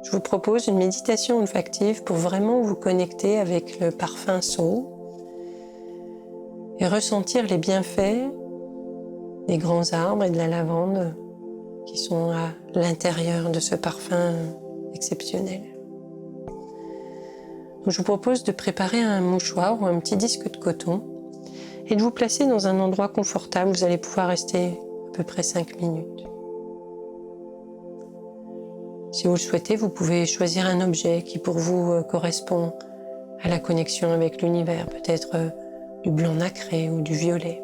Je vous propose une méditation olfactive pour vraiment vous connecter avec le parfum saut et ressentir les bienfaits des grands arbres et de la lavande qui sont à l'intérieur de ce parfum exceptionnel. Donc, je vous propose de préparer un mouchoir ou un petit disque de coton et de vous placer dans un endroit confortable. Vous allez pouvoir rester à peu près 5 minutes. Si vous le souhaitez, vous pouvez choisir un objet qui pour vous correspond à la connexion avec l'univers, peut-être du blanc nacré ou du violet.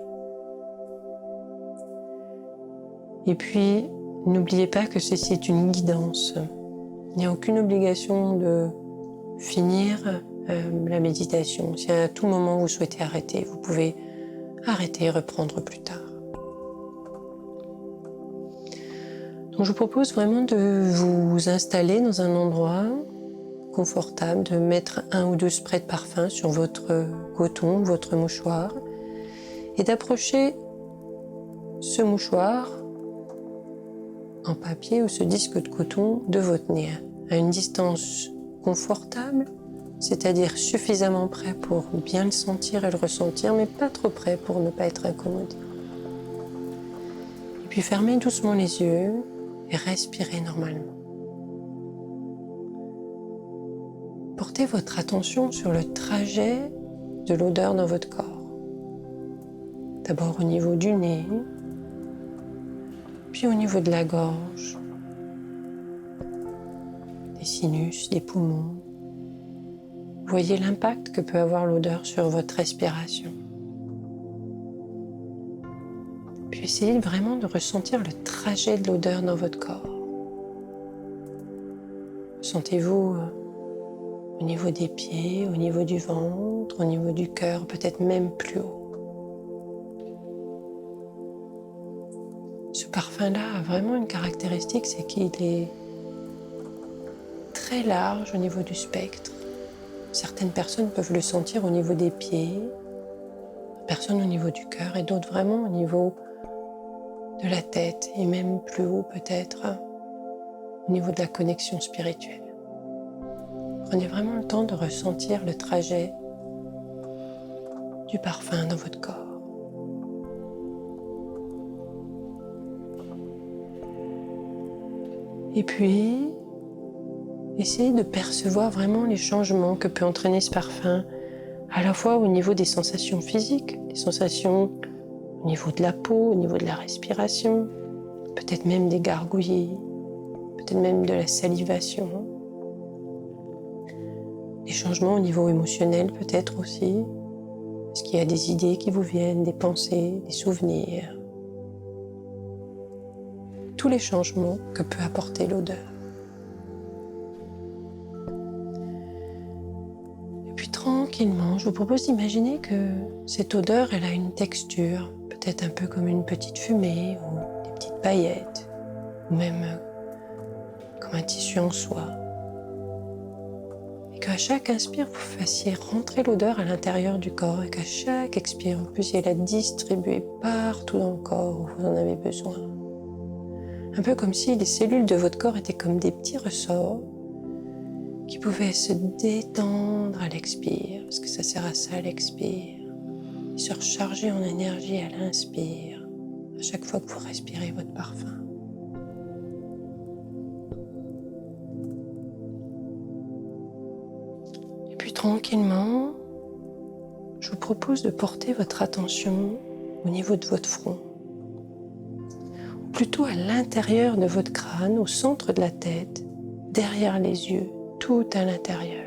Et puis, n'oubliez pas que ceci est une guidance. Il n'y a aucune obligation de finir la méditation. Si à tout moment vous souhaitez arrêter, vous pouvez arrêter et reprendre plus tard. Donc, je vous propose vraiment de vous installer dans un endroit confortable, de mettre 1 ou 2 sprays de parfum sur votre coton, votre mouchoir, et d'approcher ce mouchoir en papier ou ce disque de coton de votre nez à une distance confortable, c'est-à-dire suffisamment près pour bien le sentir et le ressentir, mais pas trop près pour ne pas être incommodé. Et puis fermez doucement les yeux et respirez normalement. Portez votre attention sur le trajet de l'odeur dans votre corps. D'abord au niveau du nez, puis au niveau de la gorge, des sinus, des poumons. Voyez l'impact que peut avoir l'odeur sur votre respiration. Puis essayez vraiment de ressentir le trajet de l'odeur dans votre corps. Sentez-vous au niveau des pieds, au niveau du ventre, au niveau du cœur, peut-être même plus haut. Ce parfum-là a vraiment une caractéristique, c'est qu'il est très large au niveau du spectre. Certaines personnes peuvent le sentir au niveau des pieds, d'autres personnes au niveau du cœur et d'autres vraiment au niveau de la tête et même plus haut peut-être au niveau de la connexion spirituelle. Prenez vraiment le temps de ressentir le trajet du parfum dans votre corps. Et puis, essayez de percevoir vraiment les changements que peut entraîner ce parfum, à la fois au niveau des sensations physiques, des sensations au niveau de la peau, au niveau de la respiration, peut-être même des gargouillis, peut-être même de la salivation. Des changements au niveau émotionnel peut-être aussi. Est-ce qu'il y a des idées qui vous viennent, des pensées, des souvenirs? Tous les changements que peut apporter l'odeur. Et puis tranquillement, je vous propose d'imaginer que cette odeur, elle a une texture, peut-être un peu comme une petite fumée ou des petites paillettes, ou même comme un tissu en soie. Et qu'à chaque inspire, vous fassiez rentrer l'odeur à l'intérieur du corps et qu'à chaque expire, vous puissiez la distribuer partout dans le corps où vous en avez besoin. Un peu comme si les cellules de votre corps étaient comme des petits ressorts qui pouvaient se détendre à l'expire, parce que ça sert à ça l'expire, et se recharger en énergie à l'inspire, à chaque fois que vous respirez votre parfum. Et puis tranquillement, je vous propose de porter votre attention au niveau de votre front, plutôt à l'intérieur de votre crâne, au centre de la tête, derrière les yeux, tout à l'intérieur.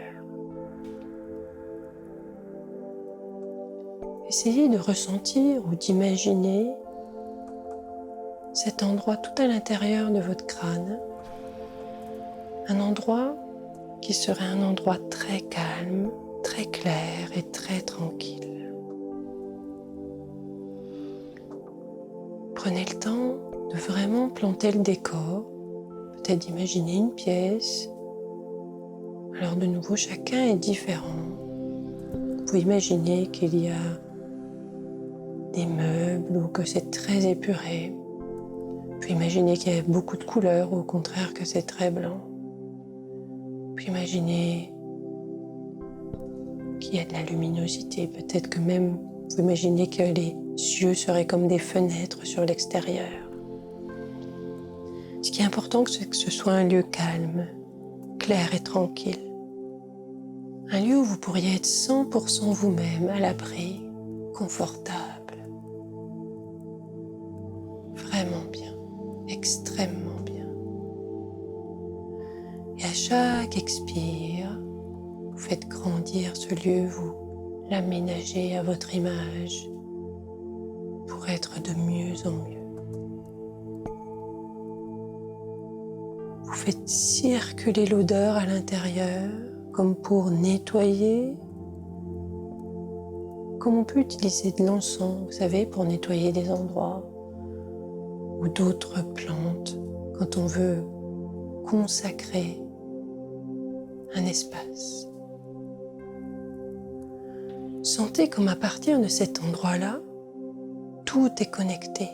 Essayez de ressentir ou d'imaginer cet endroit tout à l'intérieur de votre crâne, un endroit qui serait un endroit très calme, très clair et très tranquille. Prenez le temps de vraiment planter le décor, peut-être d'imaginer une pièce. Alors de nouveau, chacun est différent. Vous pouvez imaginer qu'il y a des meubles ou que c'est très épuré. Vous pouvez imaginer qu'il y a beaucoup de couleurs ou au contraire que c'est très blanc. Puis imaginez qu'il y a de la luminosité. Peut-être que même vous imaginez que les yeux seraient comme des fenêtres sur l'extérieur. Ce qui est important, c'est que ce soit un lieu calme, clair et tranquille. Un lieu où vous pourriez être 100% vous-même, à l'abri, confortable. Vraiment bien, extrêmement bien. Et à chaque expire, vous faites grandir ce lieu, vous l'aménagez à votre image pour être de mieux en mieux. Vous faites circuler l'odeur à l'intérieur comme pour nettoyer, comme on peut utiliser de l'encens, vous savez, pour nettoyer des endroits ou d'autres plantes quand on veut consacrer un espace. Sentez comme à partir de cet endroit-là, tout est connecté.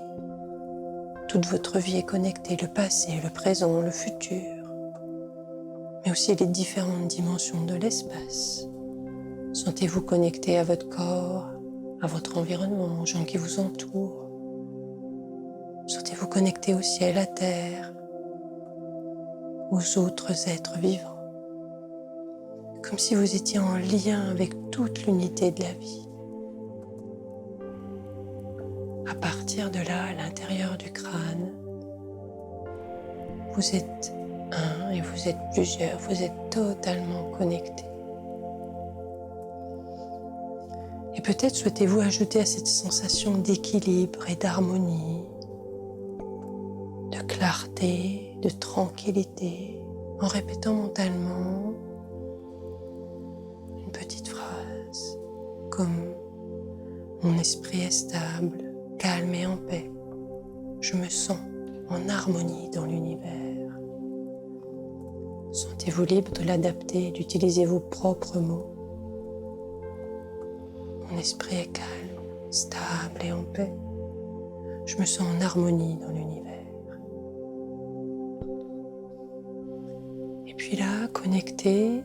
Toute votre vie est connectée, le passé, le présent, le futur, mais aussi les différentes dimensions de l'espace. Sentez-vous connecté à votre corps, à votre environnement, aux gens qui vous entourent. Sentez-vous connecté au ciel, à la terre, aux autres êtres vivants. Comme si vous étiez en lien avec toute l'unité de la vie. À partir de là, à l'intérieur du crâne, vous êtes un et vous êtes plusieurs, vous êtes totalement connectés. Et peut-être souhaitez-vous ajouter à cette sensation d'équilibre et d'harmonie, de clarté, de tranquillité, en répétant mentalement une petite phrase comme « Mon esprit est stable, calme et en paix. Je me sens en harmonie dans l'univers. » Sentez-vous libre de l'adapter, d'utiliser vos propres mots. Mon esprit est calme, stable et en paix. Je me sens en harmonie dans l'univers. Et puis là, connecté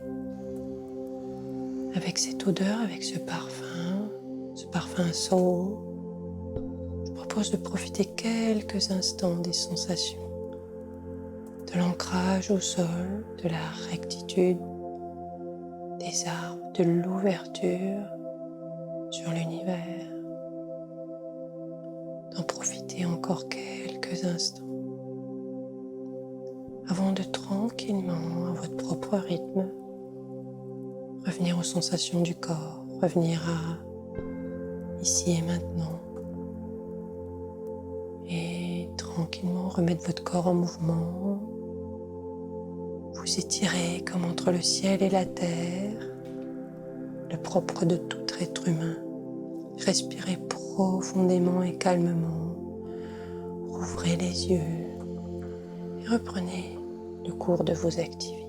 avec cette odeur, avec ce parfum soul, je propose de profiter quelques instants des sensations, de l'ancrage au sol, de la rectitude des arbres, de l'ouverture sur l'univers. D'en profiter encore quelques instants avant de tranquillement, à votre propre rythme, revenir aux sensations du corps, revenir à ici et maintenant et tranquillement remettre votre corps en mouvement. Vous étirez comme entre le ciel et la terre, le propre de tout être humain. Respirez profondément et calmement, rouvrez les yeux et reprenez le cours de vos activités.